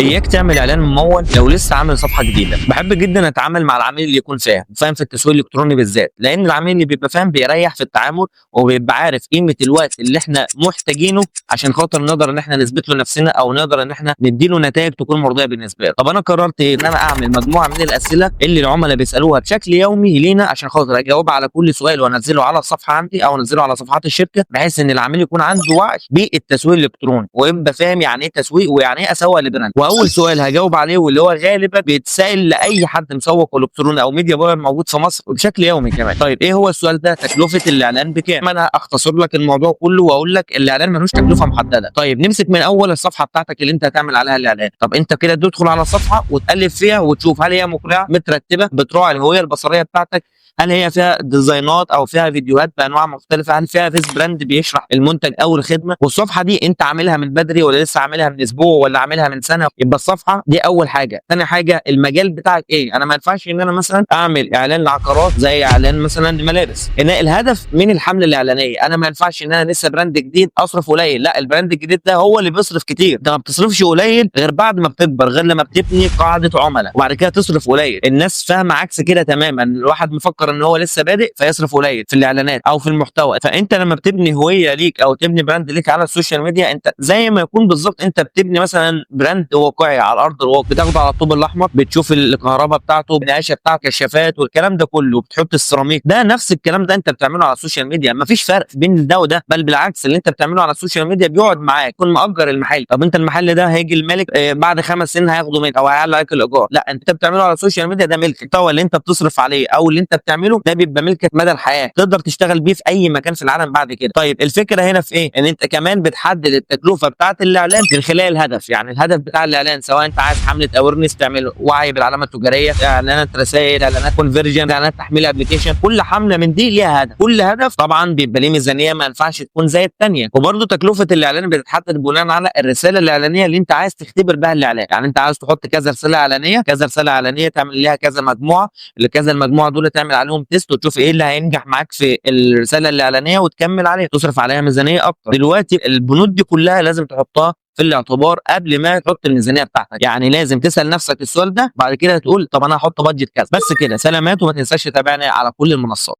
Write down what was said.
اياك تعمل اعلان ممول لو لسه عامل صفحه جديده. بحب جدا اتعامل مع العميل اللي يكون فاهم في التسويق الالكتروني بالذات، لان العميل اللي بيبقى فاهم بيريح في التعامل وبيبقى عارف قيمه الوقت اللي احنا محتاجينه عشان خاطر نقدر ان احنا نثبت له نفسنا او نقدر ان احنا ندي له نتائج تكون مرضيه بالنسبه له. طب انا قررت ان انا اعمل مجموعه من الاسئله اللي العملاء بيسالوها بشكل يومي لينا عشان خاطر اجاوب على كل سؤال وانزله على الصفحه عندي او انزله على صفحات الشركه، بحيث ان العميل يكون عنده وعي بالتسويق الالكتروني ويبقى فاهم يعني ايه تسويق ويعني ايه اسوق لبراند. واول سؤال هجاوب عليه واللي هو غالبا بيتسال لاي حد مسوق الكتروني او ميديا باير موجود في مصر وبشكل يومي كمان. طيب ايه هو السؤال ده؟ تكلفه الاعلان بكام؟ انا اختصر لك الموضوع كله واقول لك الاعلان ملوش تكلفه محدده. طيب نمسك من اول الصفحه بتاعتك اللي انت هتعمل عليها الاعلان. طب انت كده تدخل على الصفحه وتقلب فيها وتشوف هل هي مقنعه مترتبه بتراعي الهويه البصريه بتاعتك، هل هي فيها ديزاينات او فيها فيديوهات بانواع مختلفه، هل فيها فيس براند بيشرح المنتج او الخدمه، والصفحه دي انت عاملها من بدري ولا لسه عاملها من اسبوع ولا عاملها من سنه. يبقى الصفحه دي اول حاجه. ثاني حاجه المجال بتاعك ايه. انا ما ينفعش ان انا مثلا اعمل اعلان لعقارات زي اعلان مثلا لملابس. ان الهدف من الحمله الاعلانيه انا ما ينفعش ان انا لسه براند جديد اصرف قليل، لا البراند الجديد ده هو اللي بيصرف كتير. انت ما بتصرفش قليل غير بعد ما بتكبر، غير لما بتبني قاعده عملاء وبعد كده تصرف قليل. الناس فاهمه عكس كده تماما. الواحد مفكر ان هو لسه بادئ فيصرف قليل في الاعلانات او في المحتوى. فانت لما بتبني هويه ليك او تبني براند ليك على السوشيال ميديا، انت زي ما يكون بالظبط انت بتبني مثلا براند واقعي على ارض الواقع. بتاخده على الطوب الاحمر، بتشوف الكهرباء بتاعته، النقاشه بتاعه، كشافات والكلام ده كله، بتحط السيراميك. ده نفس الكلام ده انت بتعمله على السوشيال ميديا. مفيش فرق بين ده وده، بل بالعكس اللي انت بتعمله على السوشيال ميديا بيقعد معاك. يكون مأجر المحل، طب انت المحل ده هيجي الملك بعد 5 سنين هياخده منك او هيعلق عليك الايجار. لا انت بتعمله على السوشيال ميديا ده ملكك. المحتوى اللي انت بتصرف عليه او اللي انت بتعمله ده بيبقى ملكك مدى الحياه، تقدر تشتغل بيه في اي مكان في العالم بعد كده. طيب الفكره هنا في ايه؟ ان انت كمان بتحدد التكلفه بتاعه الاعلان من خلال الهدف. يعني الهدف بتاع الاعلان سواء انت عايز حمله اويرنس تعمل وعي بالعلامه التجاريه، اعلانات رسائل، اعلانات كونفرجن، اعلانات تحميل ابلكيشن، كل حمله من دي ليها هدف. كل هدف طبعا بيبقى ليه ميزانيه ما ينفعش تكون زي الثانيه. وبرده تكلفه الاعلان بتتحدد بناء على الرساله الاعلانيه اللي انت عايز تختبر بها الاعلان. يعني انت عايز تحط كذا رساله اعلانيه، كذا رساله اعلانيه تعمل ليها كذا مجموعه، اللي كذا المجموعه دول تعمل عليهم تيست وتشوف ايه اللي هينجح معاك في الرساله الاعلانيه وتكمل عليها، تصرف عليها ميزانيه اكتر. دلوقتي البنود دي كلها لازم تحطها في الاعتبار قبل ما تحط الميزانيه بتاعتك. يعني لازم تسال نفسك السؤال ده، بعد كده تقول طب انا هحط بادجت كذا. بس كده، سلامات، وما تنساش تتابعني على كل المنصات.